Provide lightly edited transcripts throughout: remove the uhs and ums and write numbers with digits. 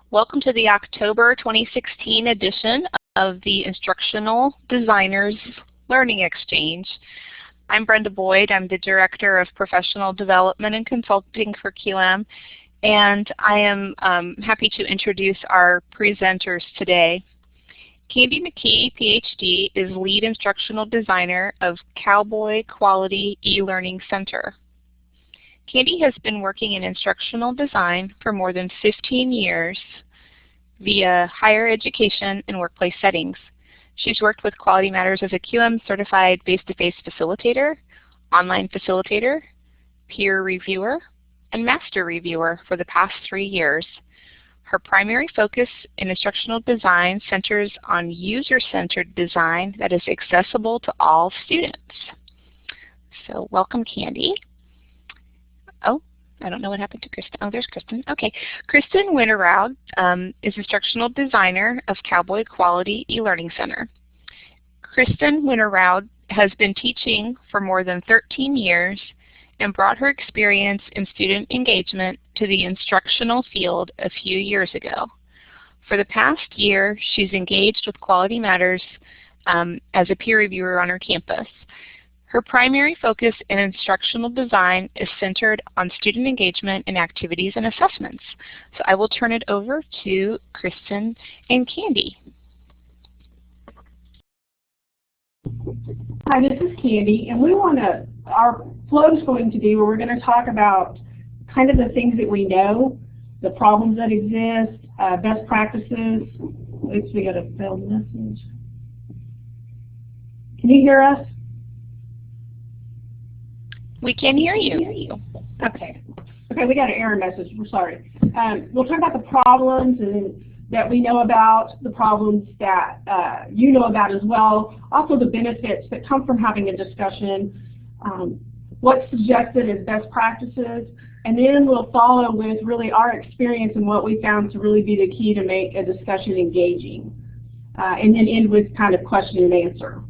Welcome to the October 2016 edition of the Instructional Designers Learning Exchange. I'm Brenda Boyd. I'm the Director of Professional Development and Consulting for QM, and I am happy to introduce our presenters today. Candy McKee, PhD, is Lead Instructional Designer of Cowboy Quality E-Learning Center. Candy has been working in instructional design for more than 15 years via higher education and workplace settings. She's worked with Quality Matters as a QM certified face-to-face facilitator, online facilitator, peer reviewer, and master reviewer for the past 3 years. Her primary focus in instructional design centers on user-centered design that is accessible to all students. So welcome, Candy. Oh, I don't know what happened to Kristen. Oh, there's Kristen. Okay. Kristen Winterraud is instructional designer of Cowboy Quality E-Learning Center. Kristen Winterraud has been teaching for more than 13 years and brought her experience in student engagement to the instructional field a few years ago. For the past year, she's engaged with Quality Matters as a peer reviewer on her campus. Her primary focus in instructional design is centered on student engagement in activities and assessments. So I will turn it over to Kristen and Candy. Hi, this is Candy, and our flow is going to be where we're going to talk about kind of the things that we know, the problems that exist, best practices. Oops, we got a failed message. Can you hear us? We can hear you. Okay. Okay, we got an error message. We're sorry. We'll talk about the problems that we know about, the problems that you know about as well, also the benefits that come from having a discussion, what's suggested as best practices, and then we'll follow with really our experience and what we found to really be the key to make a discussion engaging, and then end with kind of question and answer.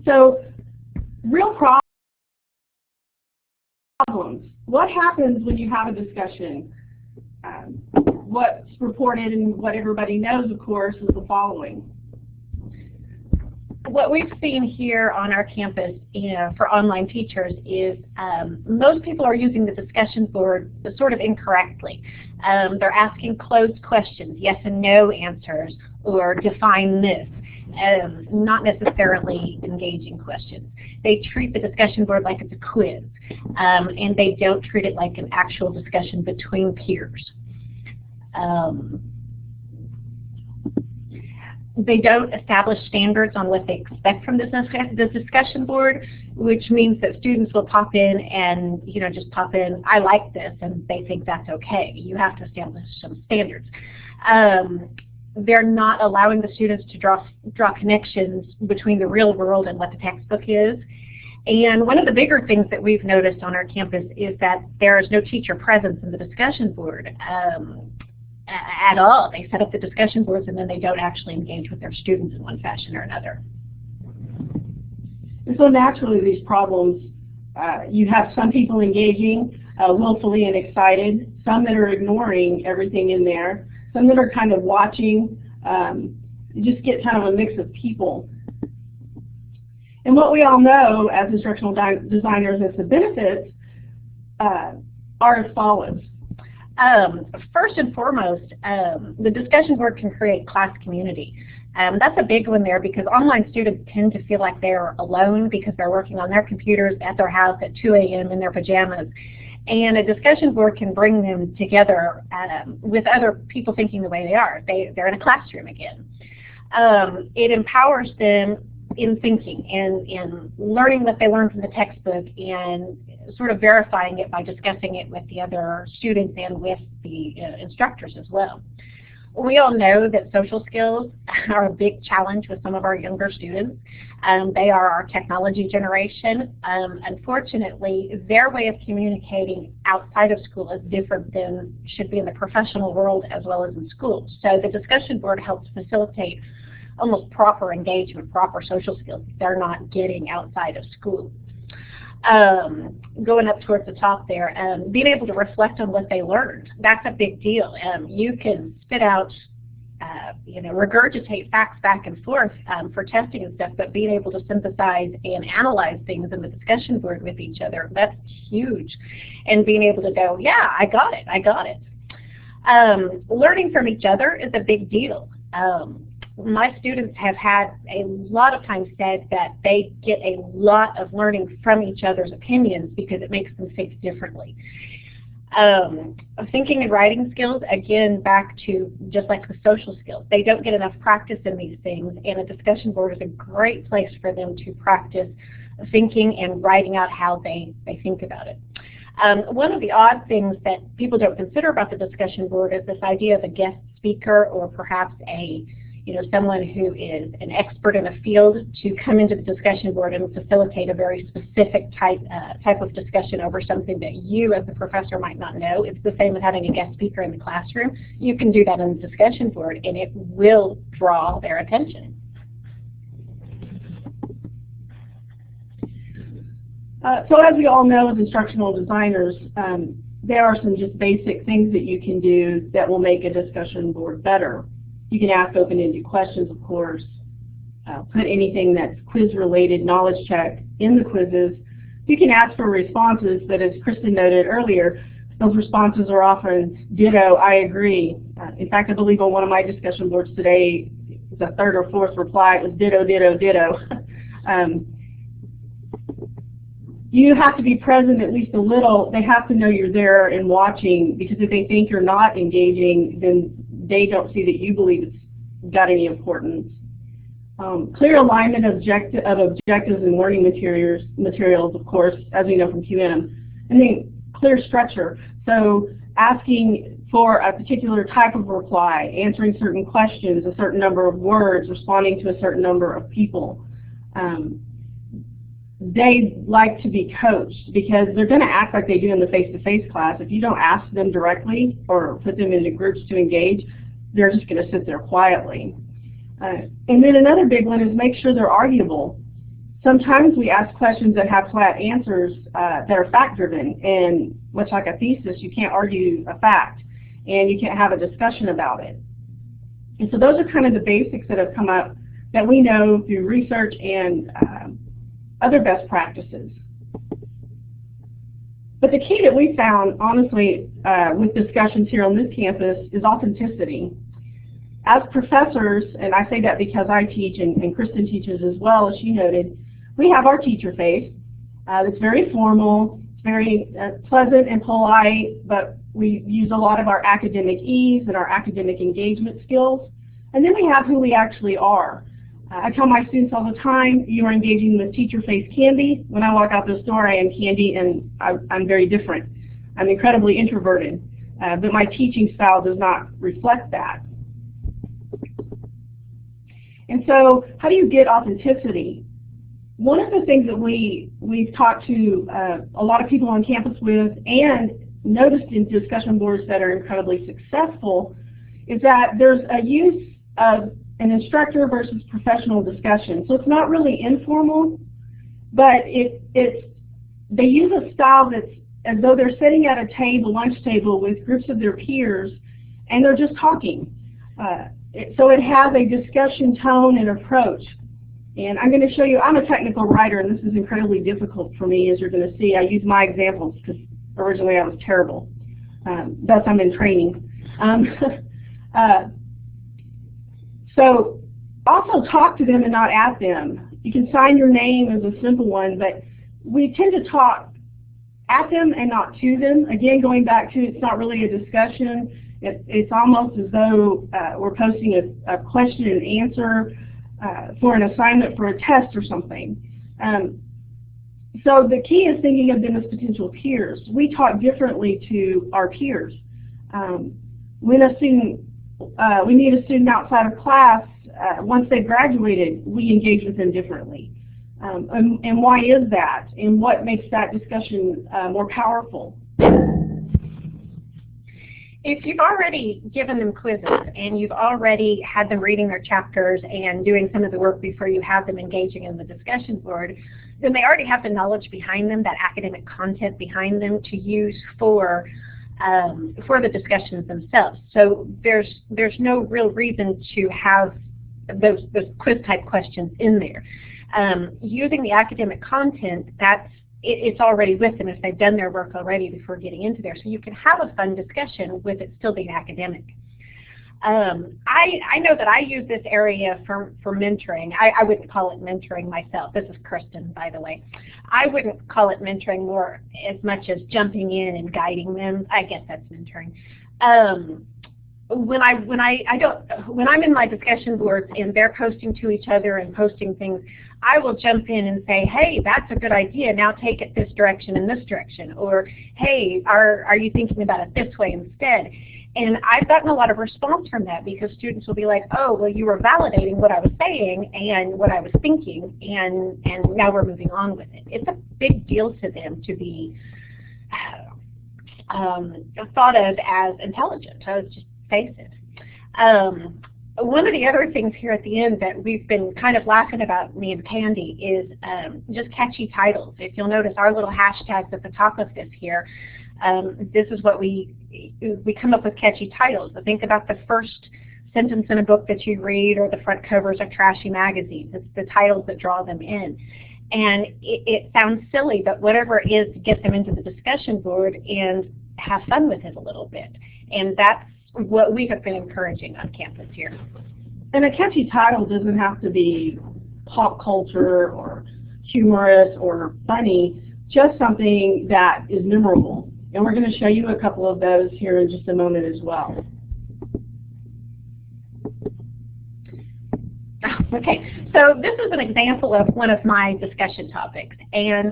So, real problems. What happens when you have a discussion? What's reported and what everybody knows, of course, is the following. What we've seen here on our campus for online teachers is most people are using the discussion board sort of incorrectly. They're asking closed questions, yes and no answers, or define this. Not necessarily engaging questions. They treat the discussion board like it's a quiz, and they don't treat it like an actual discussion between peers. They don't establish standards on what they expect from this discussion board, which means that students will pop in and just pop in, I like this, and they think that's okay. You have to establish some standards. They're not allowing the students to draw connections between the real world and what the textbook is. And one of the bigger things that we've noticed on our campus is that there is no teacher presence in the discussion board at all. They set up the discussion boards and then they don't actually engage with their students in one fashion or another. And so naturally these problems, you have some people engaging willfully and excited, some that are ignoring everything in there, some that are kind of watching. You just get kind of a mix of people. And what we all know as instructional designers as the benefits are as follows. First and foremost, the discussion board can create class community. That's a big one there because online students tend to feel like they're alone because they're working on their computers at their house at 2 a.m. in their pajamas. And a discussion board can bring them together with other people thinking the way they are. They're in a classroom again. It empowers them in thinking and in learning what they learned from the textbook and sort of verifying it by discussing it with the other students and with the instructors as well. We all know that social skills are a big challenge with some of our younger students. They are our technology generation. Unfortunately, their way of communicating outside of school is different than should be in the professional world as well as in school. So the discussion board helps facilitate almost proper engagement, proper social skills that they're not getting outside of school. Going up towards the top there, being able to reflect on what they learned. That's a big deal. You can spit out, regurgitate facts back and forth for testing and stuff, but being able to synthesize and analyze things in the discussion board with each other, that's huge. And being able to go, yeah, I got it. Learning from each other is a big deal. My students have had a lot of times said that they get a lot of learning from each other's opinions because it makes them think differently. Thinking and writing skills, again, back to just like the social skills. They don't get enough practice in these things, and a discussion board is a great place for them to practice thinking and writing out how they think about it. One of the odd things that people don't consider about the discussion board is this idea of a guest speaker, or perhaps someone who is an expert in a field to come into the discussion board and facilitate a very specific type of discussion over something that you as a professor might not know. It's the same as having a guest speaker in the classroom. You can do that on the discussion board and it will draw their attention. So as we all know as instructional designers, there are some just basic things that you can do that will make a discussion board better. You can ask open-ended questions, of course. Put anything that's quiz-related, knowledge check in the quizzes. You can ask for responses, but as Kristen noted earlier, those responses are often ditto, I agree. In fact, I believe on one of my discussion boards today, the third or fourth reply, it was ditto, ditto, ditto. You have to be present at least a little. They have to know you're there and watching, because if they think you're not engaging, then they don't see that you believe it's got any importance. Clear alignment of objectives and learning materials, of course, as we know from QM. And then clear structure. So asking for a particular type of reply, answering certain questions, a certain number of words, responding to a certain number of people. They like to be coached because they're going to act like they do in the face-to-face class. If you don't ask them directly or put them into groups to engage, they're just going to sit there quietly. And then another big one is make sure they're arguable. Sometimes we ask questions that have flat answers that are fact-driven, and much like a thesis, you can't argue a fact, and you can't have a discussion about it. And so those are kind of the basics that have come up that we know through research and other best practices. But the key that we found, honestly, with discussions here on this campus is authenticity. As professors, and I say that because I teach and Kristen teaches as well, as she noted, we have our teacher face. It's very formal, it's very pleasant and polite, but we use a lot of our academic ease and our academic engagement skills. And then we have who we actually are. I tell my students all the time, you are engaging with teacher face Candy. When I walk out this door, I am Candy, and I'm very different. I'm incredibly introverted, but my teaching style does not reflect that. And so how do you get authenticity? One of the things that we've talked to a lot of people on campus with and noticed in discussion boards that are incredibly successful is that there's a use of an instructor versus professional discussion. So it's not really informal, but they use a style that's as though they're sitting at a table, lunch table, with groups of their peers, and they're just talking. So it has a discussion tone and approach. And I'm going to show you, I'm a technical writer, and this is incredibly difficult for me, as you're going to see. I use my examples because originally I was terrible. Thus I'm in training. So also talk to them and not at them. You can sign your name as a simple one, but we tend to talk at them and not to them. Again, going back to it's not really a discussion. It's almost as though we're posting a question and answer for an assignment for a test or something. So the key is thinking of them as potential peers. We talk differently to our peers. When a student we meet a student outside of class, once they've graduated, we engage with them differently. And why is that? And what makes that discussion more powerful? If you've already given them quizzes and you've already had them reading their chapters and doing some of the work before you have them engaging in the discussion board, then they already have the knowledge behind them, that academic content behind them to use for the discussions themselves. So there's no real reason to have those quiz type questions in there. Using the academic content, it's already with them if they've done their work already before getting into there. So you can have a fun discussion with it still being academic. I know that I use this area for mentoring. I wouldn't call it mentoring myself. This is Kristen, by the way. I wouldn't call it mentoring more as much as jumping in and guiding them. I guess that's mentoring. When I'm in my discussion boards and they're posting to each other and posting things, I will jump in and say, hey, that's a good idea, now take it this direction and this direction. Or, hey, are you thinking about it this way instead? And I've gotten a lot of response from that because students will be like, oh, well, you were validating what I was saying and what I was thinking, and now we're moving on with it. It's a big deal to them to be thought of as intelligent. So let's just face it. One of the other things here at the end that we've been kind of laughing about, me and Pandy, is just catchy titles. If you'll notice our little hashtags at the top of this here, this is what we come up with, catchy titles. So think about the first sentence in a book that you read, or the front covers of trashy magazines. It's the titles that draw them in. And it sounds silly, but whatever it is to get them into the discussion board and have fun with it a little bit. And that's what we have been encouraging on campus here. And a catchy title doesn't have to be pop culture or humorous or funny, just something that is memorable. And we're going to show you a couple of those here in just a moment as well. Okay, so this is an example of one of my discussion topics. And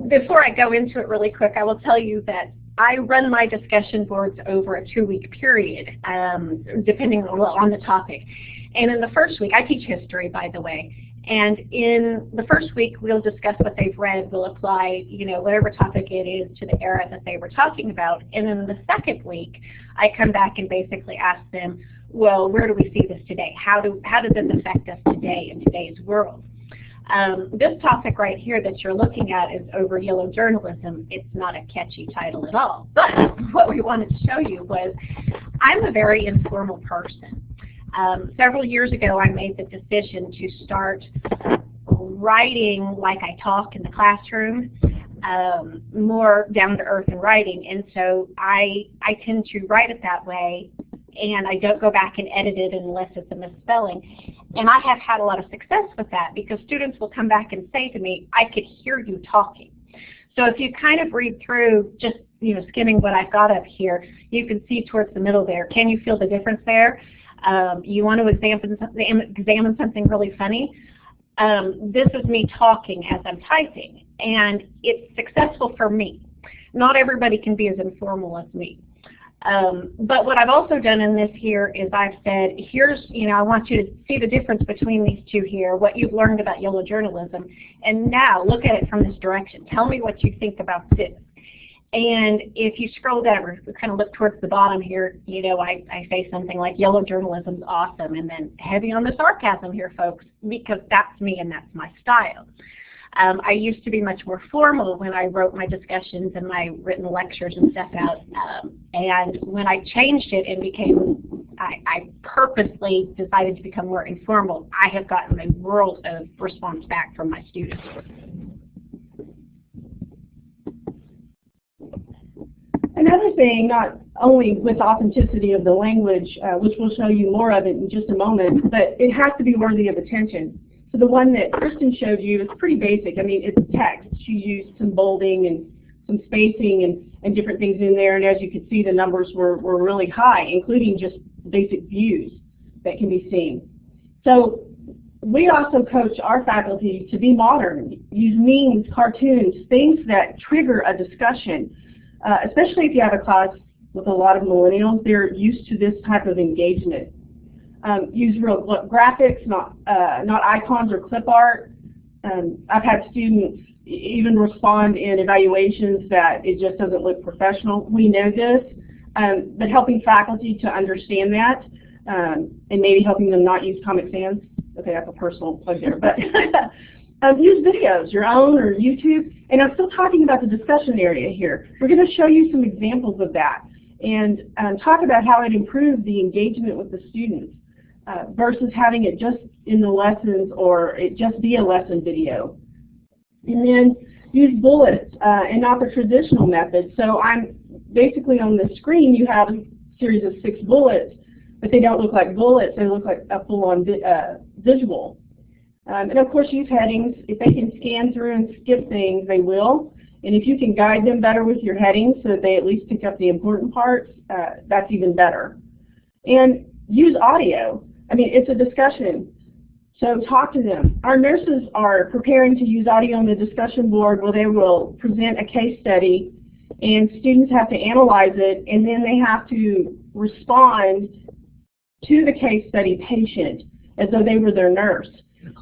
before I go into it really quick, I will tell you that I run my discussion boards over a 2-week period, depending on the topic. And in the first week, I teach history, by the way, and in the first week, we'll discuss what they've read. We'll apply, whatever topic it is to the era that they were talking about. And then the second week, I come back and basically ask them, well, where do we see this today? How does this affect us today in today's world? This topic right here that you're looking at is over yellow journalism. It's not a catchy title at all. But what we wanted to show you was I'm a very informal person. Several years ago, I made the decision to start writing like I talk in the classroom, more down-to-earth in writing. And so I tend to write it that way, and I don't go back and edit it unless it's a misspelling. And I have had a lot of success with that because students will come back and say to me, I could hear you talking. So if you kind of read through, just skimming what I've got up here, you can see towards the middle there. Can you feel the difference there? You want to examine something really funny? This is me talking as I'm typing, and it's successful for me. Not everybody can be as informal as me. But what I've also done in this here is I've said, here's, I want you to see the difference between these two here, what you've learned about yellow journalism, and now look at it from this direction. Tell me what you think about this. And if you scroll down or kind of look towards the bottom here, I say something like yellow journalism's awesome, and then heavy on the sarcasm here, folks, because that's me and that's my style. I used to be much more formal when I wrote my discussions and my written lectures and stuff out. And when I changed it and I purposely decided to become more informal, I have gotten a world of response back from my students. Another thing, not only with authenticity of the language, which we'll show you more of it in just a moment, but it has to be worthy of attention. So the one that Kristen showed you is pretty basic. I mean, it's text. She used some bolding and some spacing and different things in there, and as you can see, the numbers were really high, including just basic views that can be seen. So we also coach our faculty to be modern, use memes, cartoons, things that trigger a discussion, especially if you have a class with a lot of millennials. They're used to this type of engagement. Use real graphics, not icons or clip art. I've had students even respond in evaluations that it just doesn't look professional. We know this, but helping faculty to understand that, and maybe helping them not use Comic Sans. Okay, that's a personal plug there, but Use videos, your own or YouTube, and I'm still talking about the discussion area here. We're going to show you some examples of that and talk about how it improves the engagement with the students versus having it just in the lessons or it just be a lesson video. And then use bullets and not the traditional method. So I'm basically on the screen you have a series of 6 bullets, but they don't look like bullets, they look like a full-on visual. And of course use headings. If they can scan through and skip things, they will. And if you can guide them better with your headings so that they at least pick up the important parts, that's even better. And use audio. I mean, it's a discussion, so talk to them. Our nurses are preparing to use audio on the discussion board where they will present a case study and students have to analyze it and then they have to respond to the case study patient as though they were their nurse.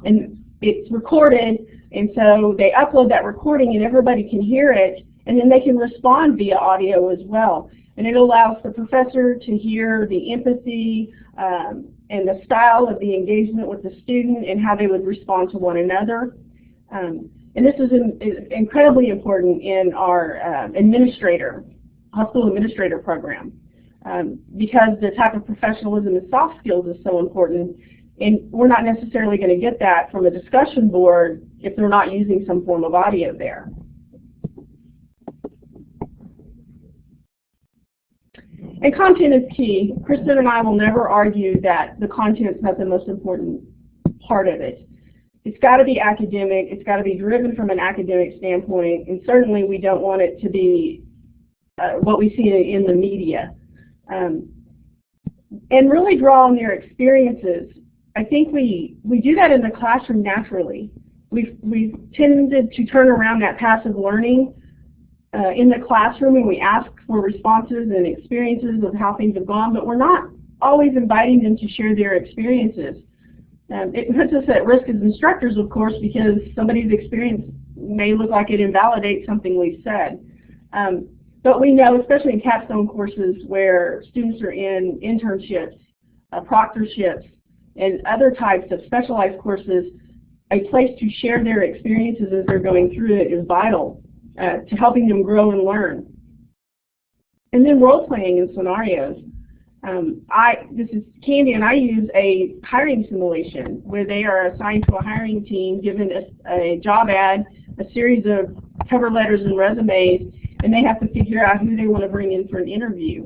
And it's recorded, and so they upload that recording and everybody can hear it, and then they can respond via audio as well. And it allows the professor to hear the empathy and the style of the engagement with the student and how they would respond to one another. And this is incredibly important in our hospital administrator program because the type of professionalism and soft skills is so important. And we're not necessarily going to get that from a discussion board if they're not using some form of audio there. And content is key. Kristen and I will never argue that the content's not the most important part of it. It's got to be academic. It's got to be driven from an academic standpoint. And certainly we don't want it to be what we see in the media. And really draw on their experiences. I think we do that in the classroom naturally. We've tended to turn around that passive learning in the classroom and we ask for responses and experiences of how things have gone, but we're not always inviting them to share their experiences. It puts us at risk as instructors, of course, because somebody's experience may look like it invalidates something we've said. But we know, especially in capstone courses where students are in internships, proctorships, and other types of specialized courses, a place to share their experiences as they're going through it is vital to helping them grow and learn. And then role-playing in scenarios. This is Candy, and I use a hiring simulation where they are assigned to a hiring team, given a job ad, a series of cover letters and resumes, and they have to figure out who they want to bring in for an interview.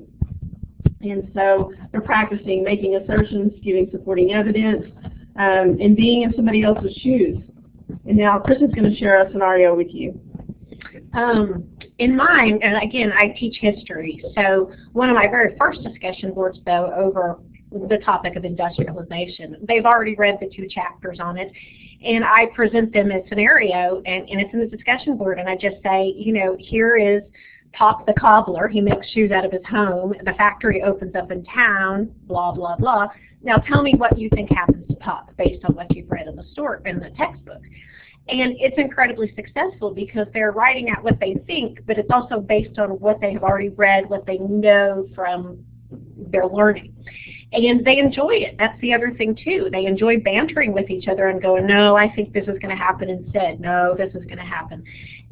And so they're practicing making assertions, giving supporting evidence, and being in somebody else's shoes. And now Kristen's going to share a scenario with you. In mine, and again, I teach history, so one of my very first discussion boards, though, over the topic of industrialization, they've already read the 2 chapters on it, and I present them a scenario, and it's in the discussion board, and I just say, you know, here is Pop the cobbler. He makes shoes out of his home. The factory opens up in town, blah, blah, blah. Now tell me what you think happens to Pop based on what you've read in the textbook. And it's incredibly successful because they're writing out what they think, but it's also based on what they have already read, what they know from their learning. And they enjoy it. That's the other thing, too. They enjoy bantering with each other and going, no, I think this is going to happen instead. No, this is going to happen.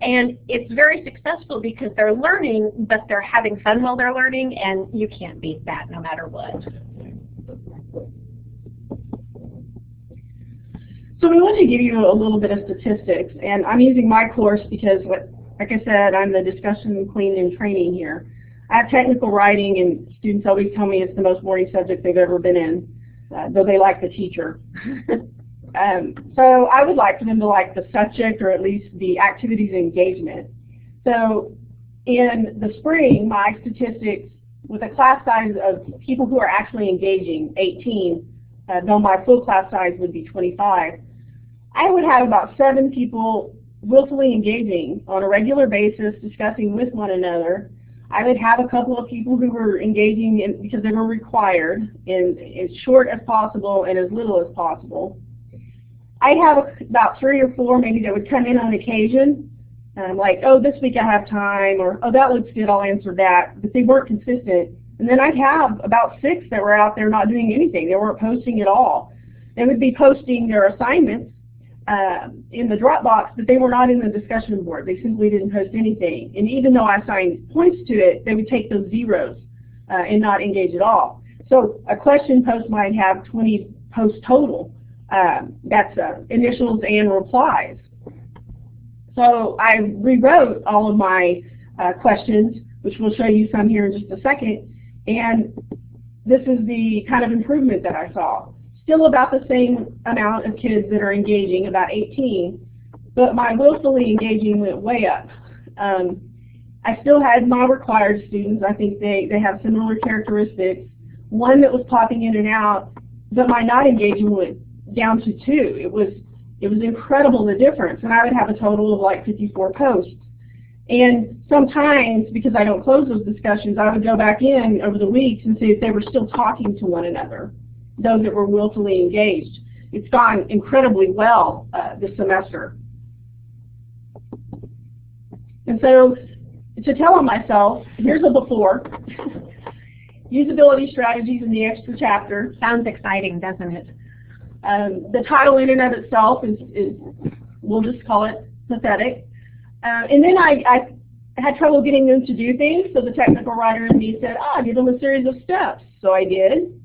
And it's very successful because they're learning, but they're having fun while they're learning, and you can't beat that no matter what. So we want to give you a little bit of statistics, and I'm using my course because, like I said, I'm the discussion queen in training here. I have technical writing, and students always tell me it's the most boring subject they've ever been in, though they like the teacher. So I would like for them to like the subject, or at least the activities and engagement. So in the spring, my statistics, with a class size of people who are actually engaging, 18, though my full class size would be 25, I would have about 7 people willfully engaging on a regular basis, discussing with one another. I would have a couple of people who were engaging because they were required in as short as possible and as little as possible. I'd have about 3 or 4 maybe that would come in on occasion, like, oh, this week I have time, or oh, that looks good, I'll answer that, but they weren't consistent. And then I'd have about 6 that were out there not doing anything. They weren't posting at all. They would be posting their assignments, in the Dropbox, but they were not in the discussion board. They simply didn't post anything. And even though I assigned points to it, they would take those zeros and not engage at all. So a question post might have 20 posts total. That's initials and replies. So I rewrote all of my questions, which we'll show you some here in just a second. And this is the kind of improvement that I saw. Still about the same amount of kids that are engaging, about 18, but my willfully engaging went way up. I still had my required students. I think they have similar characteristics. One that was popping in and out, but my not engaging went down to 2. It was incredible, the difference, and I would have a total of like 54 posts. And sometimes, because I don't close those discussions, I would go back in over the weeks and see if they were still talking to one another, those that were willfully engaged. It's gone incredibly well this semester. And so, to tell on myself, here's a before. Usability strategies in the extra chapter. Sounds exciting, doesn't it? The title in and of itself is we'll just call it pathetic. And then I had trouble getting them to do things, so the technical writer in me said, give them a series of steps. So I did.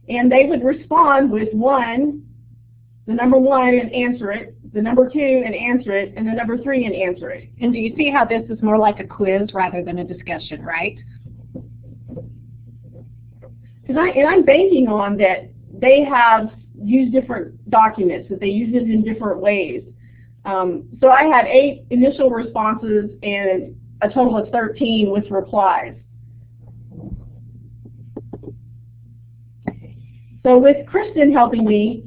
And they would respond with the number 1 and answer it, the number 2 and answer it, and the number 3 and answer it. And do you see how this is more like a quiz rather than a discussion, right? And I'm banking on that they have used different documents, that they use it in different ways. So I had 8 initial responses and a total of 13 with replies. So with Kristen helping me,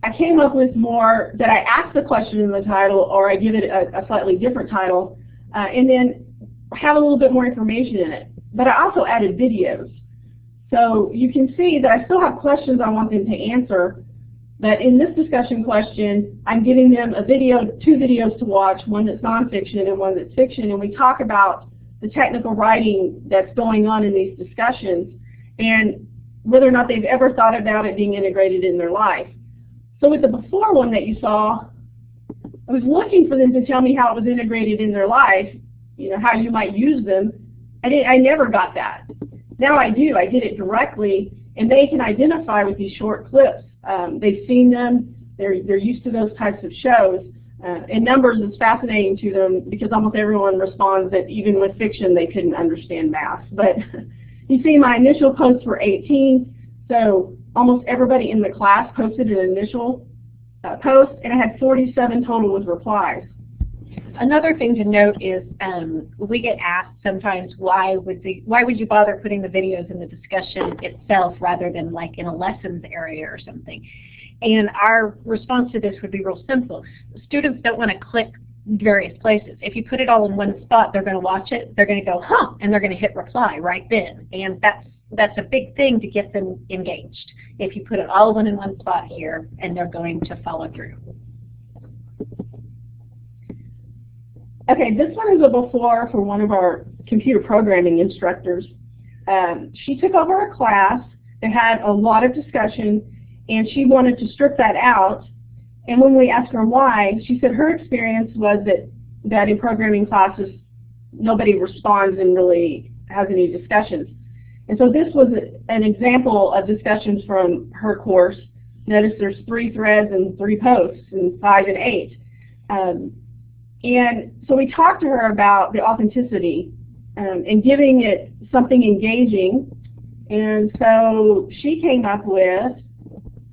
I came up with more that I ask the question in the title, or I give it a slightly different title, and then have a little bit more information in it. But I also added videos. So you can see that I still have questions I want them to answer, but in this discussion question, I'm giving them a video, 2 videos to watch, one that's nonfiction and one that's fiction, and we talk about the technical writing that's going on in these discussions and whether or not they've ever thought about it being integrated in their life. So with the before one that you saw, I was looking for them to tell me how it was integrated in their life, how you might use them. I never got that. Now I do. I did it directly, and they can identify with these short clips. They've seen them. They're used to those types of shows. And numbers is fascinating to them because almost everyone responds that even with fiction they couldn't understand math. But you see my initial posts were 18, so almost everybody in the class posted an initial post, and I had 47 total with replies. Another thing to note is we get asked sometimes why would you bother putting the videos in the discussion itself rather than like in a lessons area or something. And our response to this would be real simple. Students don't want to click various places. If you put it all in one spot, they're going to watch it, they're going to go, huh, and they're going to hit reply right then. And that's a big thing to get them engaged. If you put it all in one spot here, and they're going to follow through. Okay, this one is a before for one of our computer programming instructors. She took over a class that had a lot of discussion, and she wanted to strip that out. And when we asked her why, she said her experience was that in programming classes, nobody responds and really has any discussions. And so this was an example of discussions from her course. Notice there's 3 threads and 3 posts, and 5 and 8. And so we talked to her about the authenticity and giving it something engaging. And so she came up with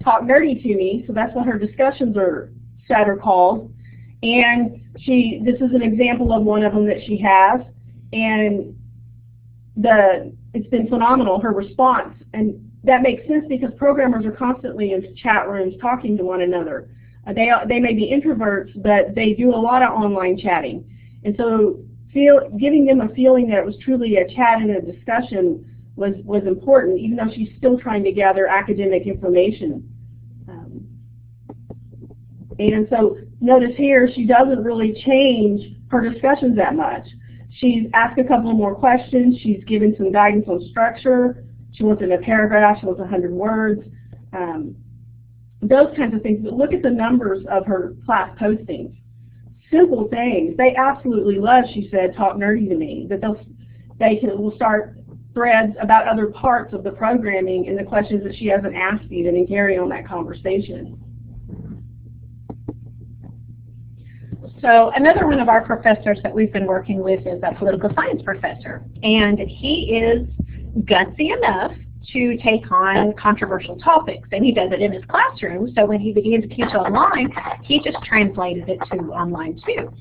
Talk Nerdy to Me, so that's what her discussions are said or called. And this is an example of one of them that she has. And it's been phenomenal, her response. And that makes sense because programmers are constantly in chat rooms talking to one another. They may be introverts, but they do a lot of online chatting. And so giving them a feeling that it was truly a chat and a discussion was important, even though she's still trying to gather academic information. And so notice here, she doesn't really change her discussions that much. She's asked a couple more questions. She's given some guidance on structure. She wants it in a paragraph. She wants 100 words. those kinds of things. But look at the numbers of her class postings. Simple things. They absolutely love, she said, Talk Nerdy to Me, that will start threads about other parts of the programming and the questions that she hasn't asked even, and carry on that conversation. So another one of our professors that we've been working with is a political science professor, and he is gutsy enough to take on controversial topics, and he does it in his classroom. So when he began to teach online, he just translated it to online too.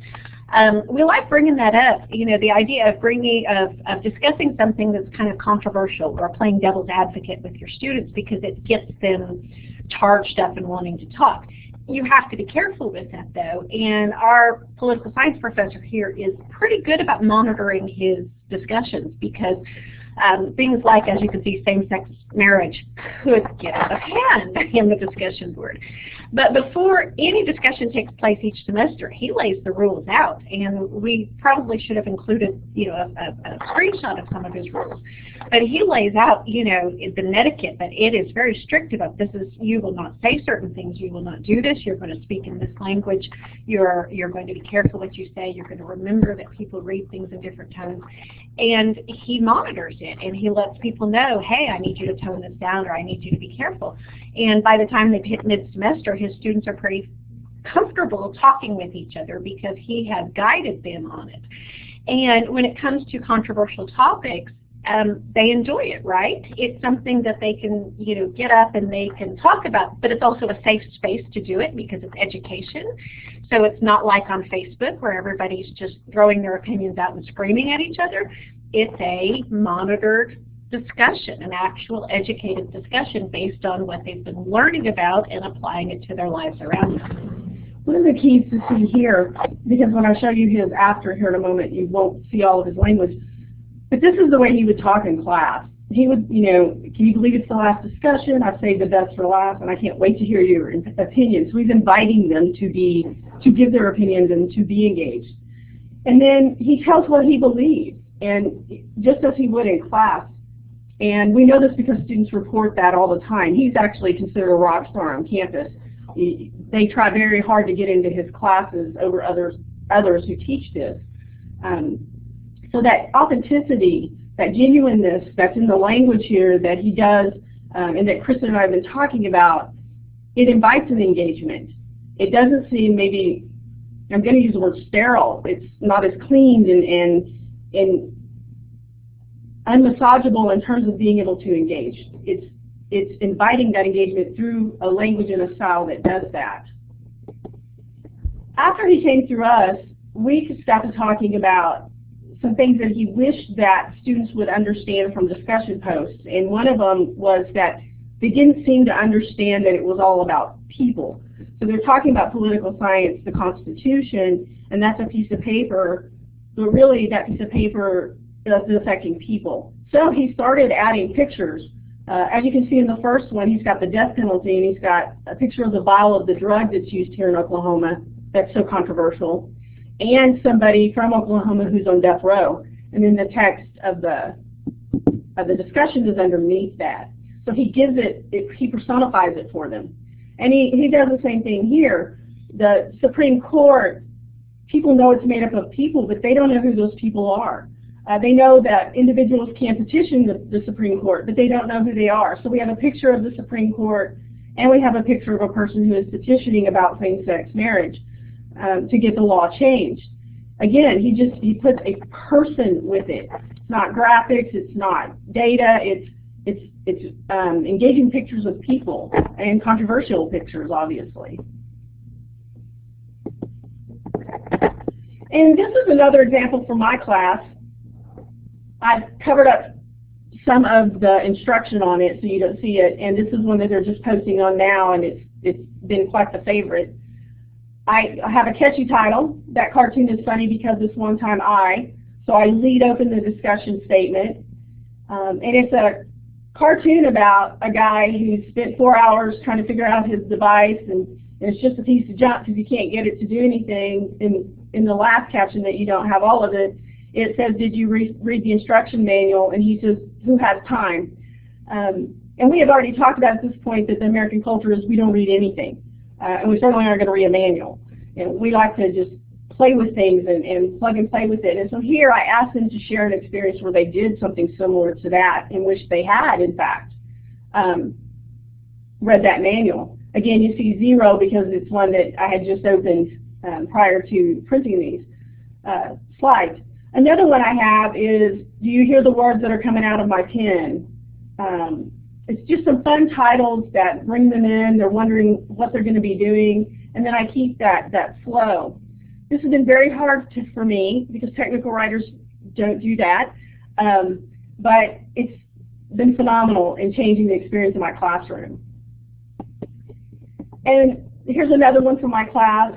We like bringing that up, the idea of discussing something that's kind of controversial, or playing devil's advocate with your students, because it gets them charged up and wanting to talk. You have to be careful with that, though, and our political science professor here is pretty good about monitoring his discussions, because things like, as you can see, same-sex marriage could get out of hand in the discussion board. But before any discussion takes place each semester, he lays the rules out, and we probably should have included, a screenshot of some of his rules. But he lays out, the etiquette, that it is very strict about this. You will not say certain things, you will not do this, you're going to speak in this language, you're going to be careful what you say, you're going to remember that people read things in different tones. And he monitors it, and he lets people know, hey, I need you to tone this down, or I need you to be careful. And by the time they've hit mid-semester, his students are pretty comfortable talking with each other, because he has guided them on it. And when it comes to controversial topics, they enjoy it, right? It's something that they can, get up and they can talk about, but it's also a safe space to do it, because it's education. So it's not like on Facebook where everybody's just throwing their opinions out and screaming at each other. It's a monitored discussion, an actual educated discussion based on what they've been learning about and applying it to their lives around them. One of the keys to see here, because when I show you his after here in a moment, you won't see all of his language, but this is the way he would talk in class. He would, can you believe it's the last discussion? I've saved the best for last, and I can't wait to hear your opinions. So he's inviting them to give their opinions and to be engaged. And then he tells what he believes, and just as he would in class. And we know this because students report that all the time. He's actually considered a rock star on campus. They try very hard to get into his classes over others who teach this. So that authenticity, that genuineness that's in the language here that he does, and that Kristen and I have been talking about, it invites an engagement. It doesn't seem, maybe, I'm going to use the word sterile. It's not as clean and unmassageable in terms of being able to engage. It's inviting that engagement through a language and a style that does that. After he came through us, we started talking about some things that he wished that students would understand from discussion posts, and one of them was that they didn't seem to understand that it was all about people. So they're talking about political science, the Constitution, and that's a piece of paper, but really that piece of paper is affecting people. So he started adding pictures. As you can see in the first one, he's got the death penalty, and he's got a picture of the vial of the drug that's used here in Oklahoma that's so controversial, and somebody from Oklahoma who's on death row. And then the text of the discussion is underneath that. So he gives he personifies it for them. And he does the same thing here. The Supreme Court, people know it's made up of people, but they don't know who those people are. They know that individuals can petition the Supreme Court, but they don't know who they are. So we have a picture of the Supreme Court, and we have a picture of a person who is petitioning about same-sex marriage to get the law changed. Again, he puts a person with it. It's not graphics, it's not data, it's engaging pictures with people, and controversial pictures, obviously. And this is another example from my class. I've covered up some of the instruction on it so you don't see it, and this is one that they're just posting on now, and it's been quite the favorite. I have a catchy title. That cartoon is funny because it's one time so I lead open the discussion statement, and it's a cartoon about a guy who spent 4 hours trying to figure out his device, and it's just a piece of junk because you can't get it to do anything. In the last caption that you don't have all of it, it says, did you read the instruction manual? And he says, who has time? And we have already talked about at this point that the American culture is we don't read anything. And we certainly aren't going to read a manual. And we like to just play with things and plug and play with it. And so here I asked them to share an experience where they did something similar to that, in which they had, in fact, read that manual. Again, you see 0 because it's one that I had just opened prior to printing these slides. Another one I have is, do you hear the words that are coming out of my pen? It's just some fun titles that bring them in. They're wondering what they're going to be doing, and then I keep that flow. This has been very hard for me because technical writers don't do that, but it's been phenomenal in changing the experience in my classroom. And here's another one from my class.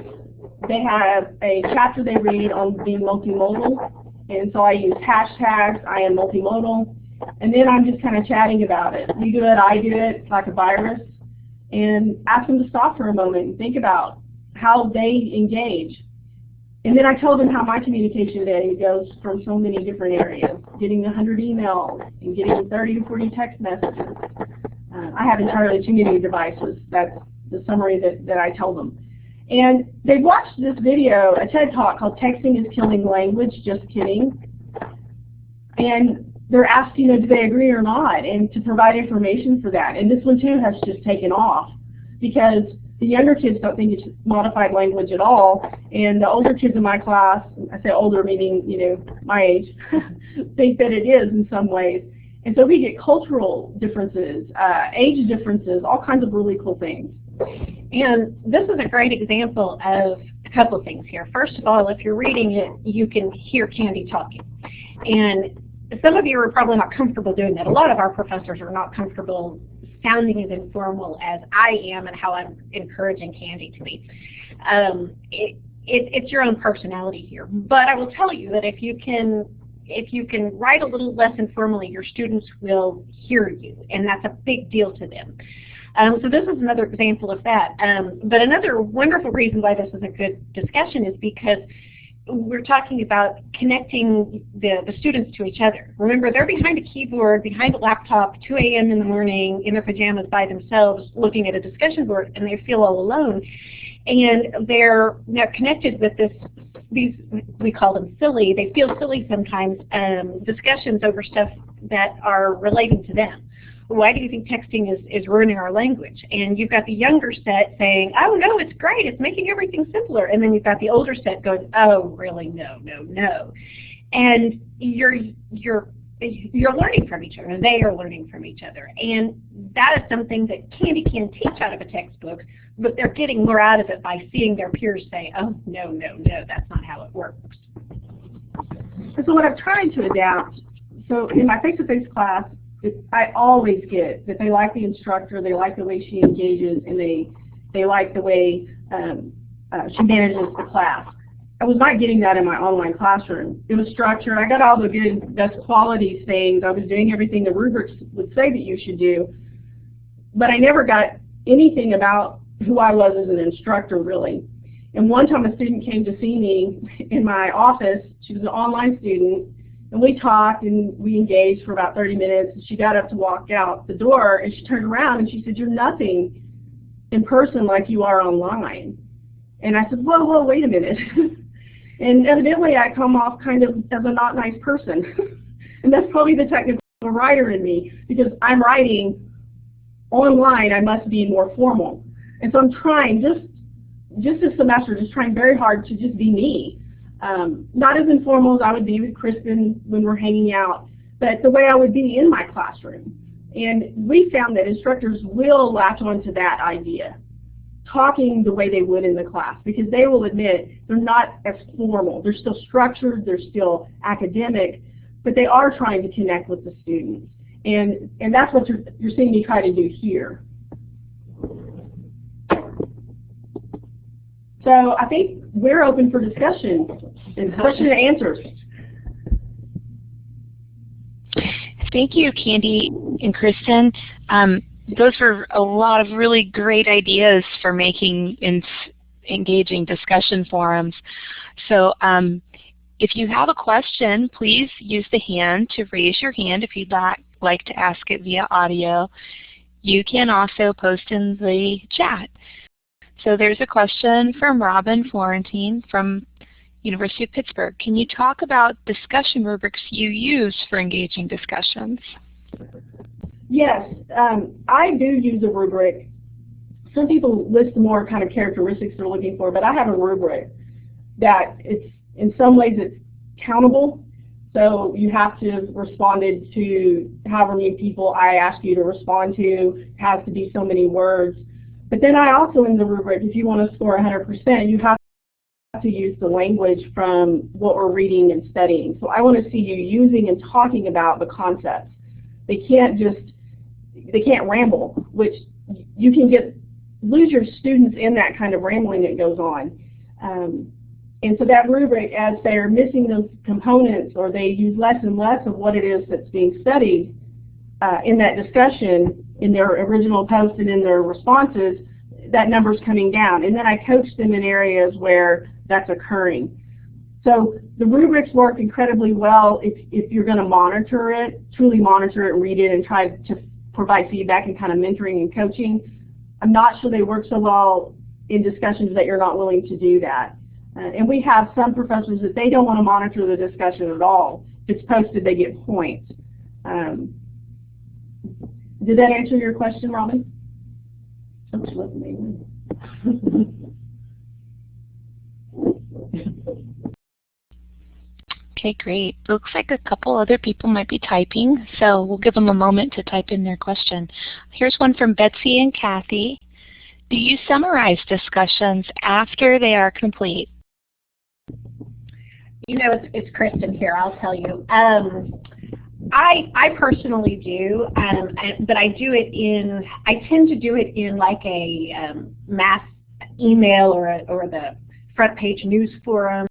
They have a chapter they read on being multimodal, and so I use hashtags, I am multimodal, and then I'm just kind of chatting about it. You do it, I do it, it's like a virus, and ask them to stop for a moment and think about how they engage. And then I tell them how my communication day goes from so many different areas, getting 100 emails and getting 30 to 40 text messages. I have entirely too many devices. That's the summary that I tell them. And they watched this video, a TED Talk called Texting is Killing Language, Just Kidding. And they're asked, you know, do they agree or not, and to provide information for that. And this one too has just taken off because the younger kids don't think it's modified language at all, and the older kids in my class, I say older meaning, you know, my age, think that it is in some ways. And so we get cultural differences, age differences, all kinds of really cool things. And this is a great example of a couple of things here. First of all, if you're reading it, you can hear Candy talking. And some of you are probably not comfortable doing that. A lot of our professors are not comfortable sounding as informal as I am and how I'm encouraging Candy to be. It's your own personality here. But I will tell you that if you can write a little less informally, your students will hear you, and that's a big deal to them. So this is another example of that. But another wonderful reason why this is a good discussion is because we're talking about connecting the students to each other. Remember, they're behind a keyboard, behind a laptop, 2 a.m. in the morning, in their pajamas by themselves, looking at a discussion board, and they feel all alone. And they're connected with these, we call them silly, they feel silly sometimes, discussions over stuff that are relating to them. Why do you think texting is ruining our language? And you've got the younger set saying, oh no, it's great, it's making everything simpler. And then you've got the older set going, oh really, no, no, no. And you're learning from each other, and they are learning from each other. And that is something that Candy can teach out of a textbook, but they're getting more out of it by seeing their peers say, oh no, no, no, that's not how it works. And so what I'm trying to adapt, so in my face-to-face class, I always get that they like the instructor, they like the way she engages, and they like the way she manages the class. I was not getting that in my online classroom. It was structured. I got all the good, best qualities things. I was doing everything the rubrics would say that you should do, but I never got anything about who I was as an instructor, really. And one time a student came to see me in my office. She was an online student. And we talked and we engaged for about 30 minutes, and she got up to walk out the door, and she turned around and she said, you're nothing in person like you are online. And I said, whoa, wait a minute. And evidently I come off kind of as a not nice person. And that's probably the technical writer in me, because I'm writing online, I must be more formal. And so I'm trying, just this semester, just trying very hard to just be me. Not as informal as I would be with Kristen when we're hanging out, but the way I would be in my classroom. And we found that instructors will latch onto that idea, talking the way they would in the class, because they will admit they're not as formal. They're still structured, they're still academic, but they are trying to connect with the students. And that's what you're seeing me try to do here. So I think we're open for discussion and question and answers. Thank you, Candy and Kristen. Those were a lot of really great ideas for making engaging discussion forums. So if you have a question, please use the hand to raise your hand if you'd like to ask it via audio. you can also post in the chat. So there's a question from Robin Florentine from University of Pittsburgh. Can you talk about discussion rubrics you use for engaging discussions? Yes, I do use a rubric. Some people list more kind of characteristics they're looking for, but I have a rubric that it's, in some ways it's countable. So you have to have responded to however many people I ask you to respond to. It has to be so many words. But then I also, in the rubric, if you want to score 100%, you have to use the language from what we're reading and studying. So I want to see you using and talking about the concepts. They can't ramble, which you can lose your students in that kind of rambling that goes on. And so that rubric, as they're missing those components or they use less and less of what it is that's being studied in that discussion, in their original post and in their responses, that number's coming down. And then I coach them in areas where that's occurring. So the rubrics work incredibly well if you're going to monitor it, truly monitor it, read it, and try to provide feedback and kind of mentoring and coaching. I'm not sure they work so well in discussions that you're not willing to do that. And we have some professors that they don't want to monitor the discussion at all. If it's posted, they get points. Did that answer your question, Robin? Okay, great. Looks like a couple other people might be typing, so we'll give them a moment to type in their question. Here's one from Betsy and Kathy. Do you summarize discussions after they are complete? You know, it's Kristen here, I'll tell you. I personally do, but I tend to do it in like a mass email or the front page news forum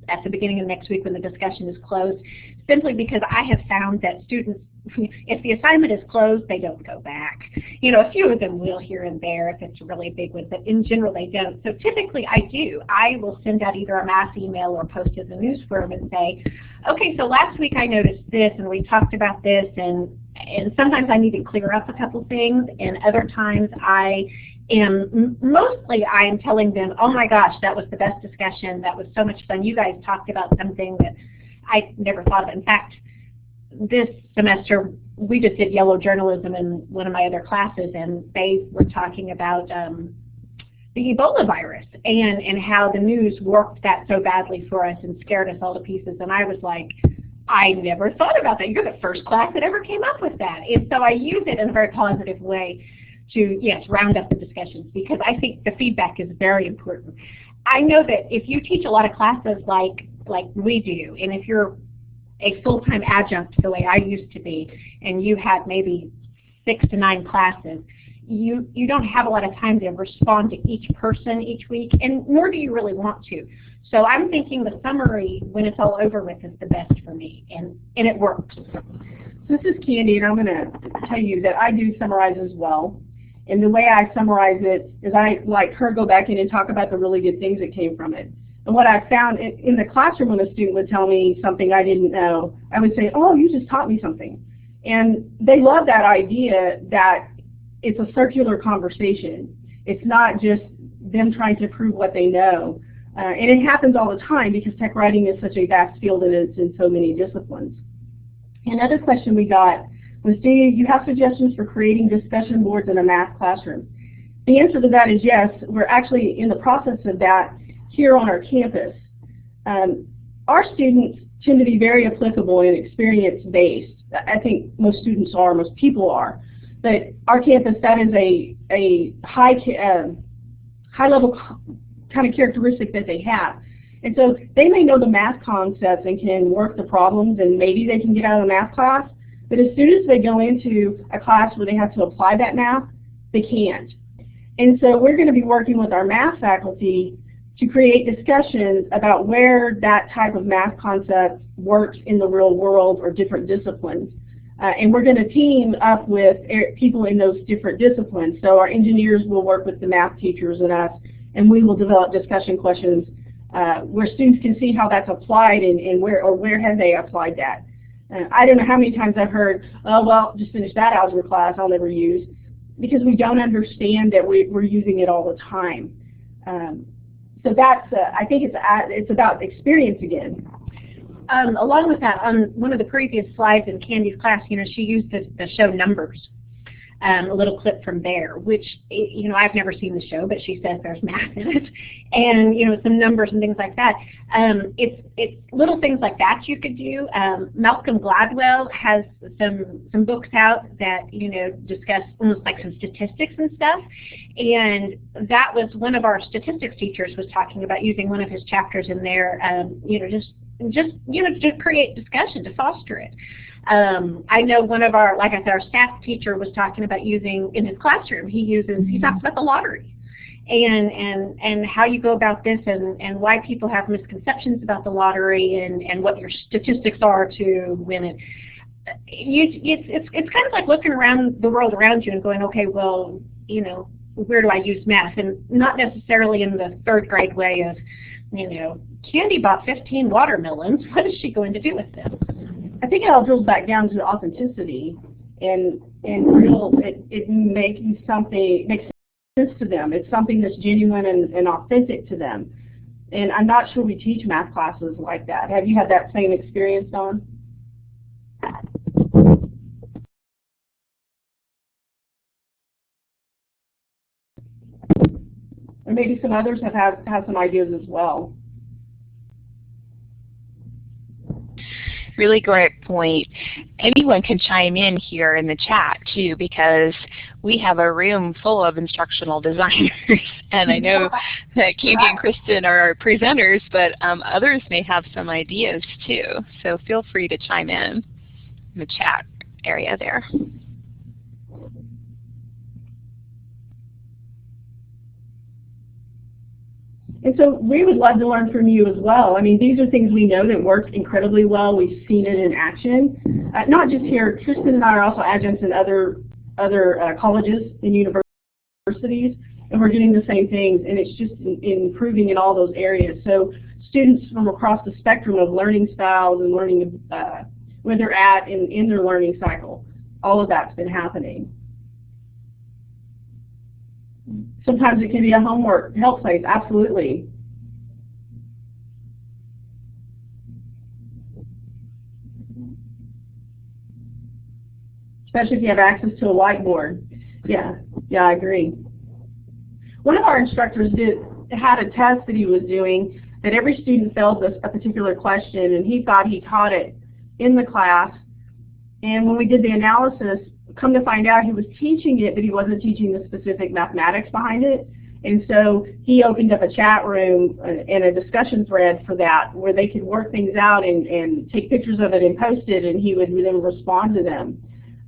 at the beginning of next week when the discussion is closed, simply because I have found that students, if the assignment is closed, they don't go back. You know, a few of them will here and there if it's a really big one, but in general they don't. So typically I do. I will send out either a mass email or post in the news forum and say, okay, so last week I noticed this and we talked about this, and sometimes I need to clear up a couple things, and other times mostly I am telling them, oh my gosh, that was the best discussion, that was so much fun, you guys talked about something that I never thought of. In fact, this semester we just did yellow journalism in one of my other classes, and they were talking about the Ebola virus and how the news worked that so badly for us and scared us all to pieces. And I was like, I never thought about that. You're the first class that ever came up with that. And so I use it in a very positive way to, yes, round up the discussions, because I think the feedback is very important. I know that if you teach a lot of classes like we do, and if you're a full-time adjunct the way I used to be, and you have maybe 6 to 9 classes, you don't have a lot of time to respond to each person each week, and nor do you really want to. So I'm thinking the summary, when it's all over with, is the best for me, and it works. This is Candy, and I'm going to tell you that I do summarize as well. And the way I summarize it is I, like her, go back in and talk about the really good things that came from it. And what I found in the classroom, when a student would tell me something I didn't know, I would say, oh, you just taught me something. And they love that idea that it's a circular conversation. It's not just them trying to prove what they know. And it happens all the time because tech writing is such a vast field and it's in so many disciplines. Another question we got was, do you have suggestions for creating discussion boards in a math classroom? The answer to that is yes. We're actually in the process of that here on our campus. Our students tend to be very applicable and experience-based. I think most students are, most people are. But our campus, that is a high-level kind of characteristic that they have. And so they may know the math concepts and can work the problems, and maybe they can get out of the math class. But as soon as they go into a class where they have to apply that math, they can't. And so we're going to be working with our math faculty to create discussions about where that type of math concept works in the real world or different disciplines. And we're going to team up with people in those different disciplines. So our engineers will work with the math teachers and us, and we will develop discussion questions where students can see how that's applied and where have they applied that. I don't know how many times I've heard, oh, well, just finish that algebra class I'll never use. because we don't understand that we're using it all the time. So that's, I think it's about experience again. Along with that, on one of the previous slides in Candy's class, she used the show Numbers, a little clip from there, which, I've never seen the show, but she says there's math in it, and, some numbers and things like that. It's little things like that you could do. Malcolm Gladwell has some books out that, discuss almost like some statistics and stuff, and that was one of our statistics teachers was talking about using one of his chapters in there, just to create discussion, to foster it. I know one of our, like I said, our staff teacher was talking about using, in his classroom, he talks about the lottery and how you go about this and why people have misconceptions about the lottery and what your statistics are to win it. It's kind of like looking around the world around you and going, okay, well, where do I use math? And not necessarily in the third grade way of, Candy bought 15 watermelons. What is she going to do with them? I think it all drills back down to authenticity and real. It makes sense to them. It's something that's genuine and authentic to them. And I'm not sure we teach math classes like that. Have you had that same experience, Dawn? Or maybe some others have some ideas as well. Really great point. Anyone can chime in here in the chat too, because we have a room full of instructional designers, and I know that Candy and Kristen are our presenters, but others may have some ideas too. So feel free to chime in the chat area there. And so we would love to learn from you as well. I mean, these are things we know that work incredibly well. We've seen it in action. Not just here. Kristen and I are also adjuncts in other colleges and universities, and we're doing the same things, and it's just improving in all those areas. So students from across the spectrum of learning styles and learning where they're at in their learning cycle, all of that's been happening. Sometimes it can be a homework help place, absolutely. Especially if you have access to a whiteboard. Yeah, I agree. One of our instructors had a test that he was doing that every student failed a particular question, and he thought he taught it in the class. And when we did the analysis, come to find out he was teaching it, but he wasn't teaching the specific mathematics behind it. And so he opened up a chat room and a discussion thread for that, where they could work things out and take pictures of it and post it, and he would then respond to them.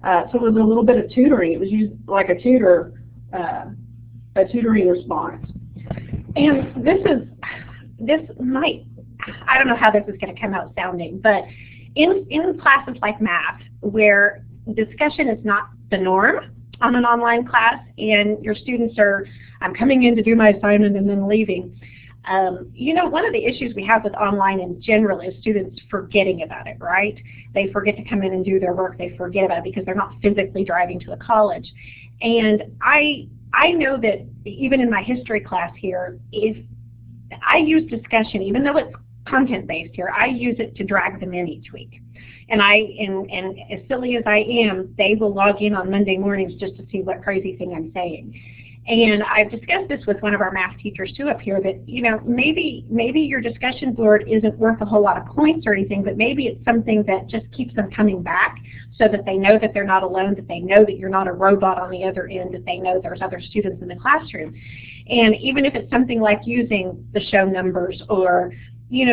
So it was a little bit of tutoring. It was used like a tutoring response. And this might, I don't know how this is going to come out sounding, but in classes like math, where discussion is not the norm on an online class, and your students are, I'm coming in to do my assignment and then leaving. One of the issues we have with online in general is students forgetting about it, right? They forget to come in and do their work. They forget about it because they're not physically driving to a college. And I know that even in my history class here, I use discussion, even though it's content-based here, I use it to drag them in each week. And as silly as I am, they will log in on Monday mornings just to see what crazy thing I'm saying. And I've discussed this with one of our math teachers too up here, that maybe your discussion board isn't worth a whole lot of points or anything, but maybe it's something that just keeps them coming back, so that they know that they're not alone, that they know that you're not a robot on the other end, that they know there's other students in the classroom. And even if it's something like using the show numbers, or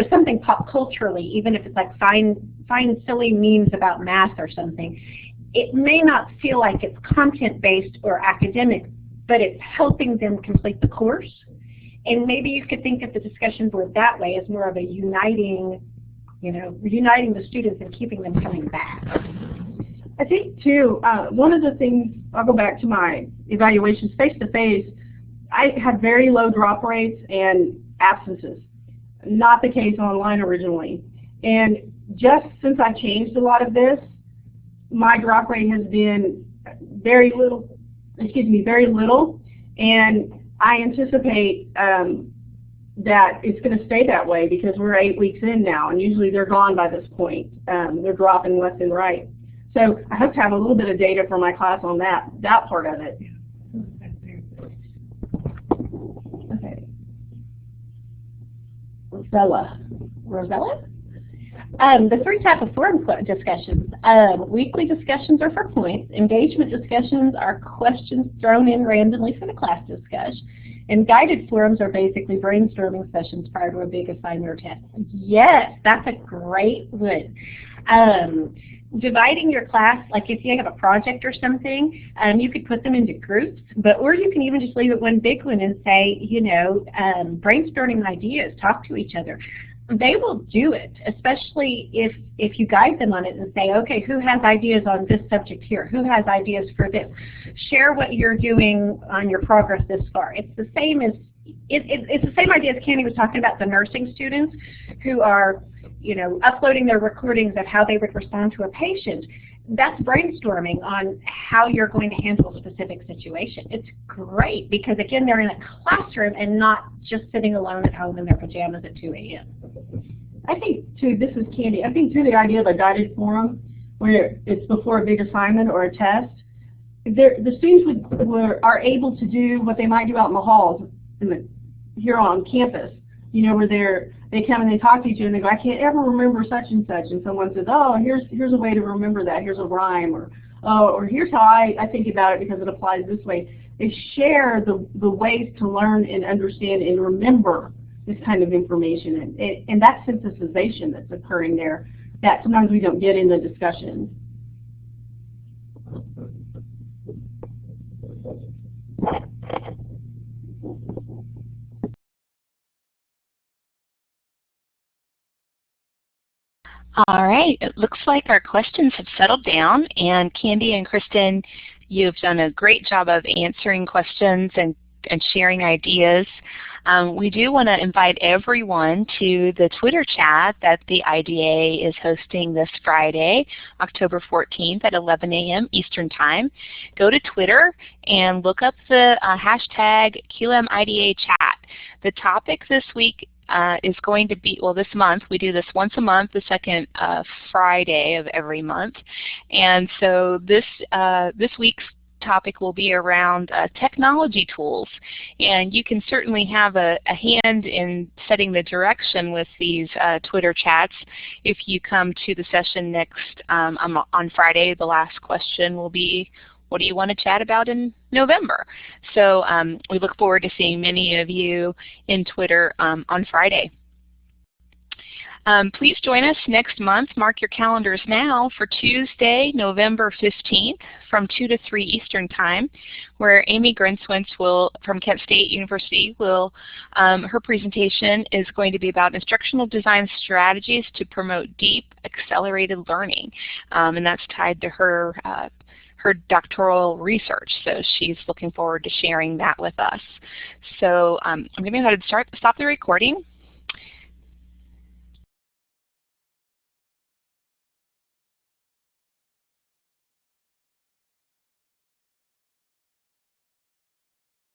something pop culturally, even if it's like find silly memes about math or something, it may not feel like it's content-based or academic, but it's helping them complete the course. And maybe you could think of the discussion board that way, as more of a uniting the students and keeping them coming back. I think too, one of the things, I'll go back to my evaluations face-to-face, I had very low drop rates and absences. Not the case online originally. And just since I've changed a lot of this, my drop rate has been very little very little, and I anticipate that it's going to stay that way because we're 8 weeks in now, and usually they're gone by this point. They're dropping left and right. So I hope to have a little bit of data for my class on that part of it. Okay. Rosella? The 3 types of forum discussions. Weekly discussions are for points. Engagement discussions are questions thrown in randomly for the class discussion. And guided forums are basically brainstorming sessions prior to a big assignment or test. Yes, that's a great one. Dividing your class, like if you have a project or something, you could put them into groups, or you can even just leave it one big one and say, you know, brainstorming ideas, talk to each other. They will do it, especially if you guide them on it and say, okay, who has ideas on this subject here? Who has ideas for this? Share what you're doing on your progress this far. It's the same as it's the same idea as Candy was talking about, the nursing students who are, you know, uploading their recordings of how they would respond to a patient. That's brainstorming on how you're going to handle a specific situation. It's great because, again, they're in a classroom and not just sitting alone at home in their pajamas at 2 a.m. I think, too, this is Candy, I think, too, the idea of a guided forum where it's before a big assignment or a test, the students are able to do what they might do out in the halls here on campus, you know, where they come and they talk to each other and they go, I can't ever remember such and such, and someone says, oh, here's a way to remember that, here's a rhyme, or here's how I think about it because it applies this way. They share the ways to learn and understand and remember this kind of information, and that synthesization that's occurring there that sometimes we don't get in the discussion. All right, it looks like our questions have settled down, and Candy and Kristen, you've done a great job of answering questions and sharing ideas. We do want to invite everyone to the Twitter chat that the IDA is hosting this Friday, October 14th at 11 a.m. Eastern Time. Go to Twitter and look up the hashtag QMIDA chat. The topic this week is going to be, well, this month, we do this once a month, the second Friday of every month. And so this week's topic will be around technology tools. And you can certainly have a hand in setting the direction with these Twitter chats. If you come to the session next on Friday, the last question will be, what do you want to chat about in November? So we look forward to seeing many of you in Twitter on Friday. Please join us next month. Mark your calendars now for Tuesday, November 15th from 2 to 3 Eastern Time, where Amy Grinswitz from Kent State University her presentation is going to be about instructional design strategies to promote deep, accelerated learning. And that's tied to her doctoral research, so she's looking forward to sharing that with us. So I'm going to go ahead and stop the recording.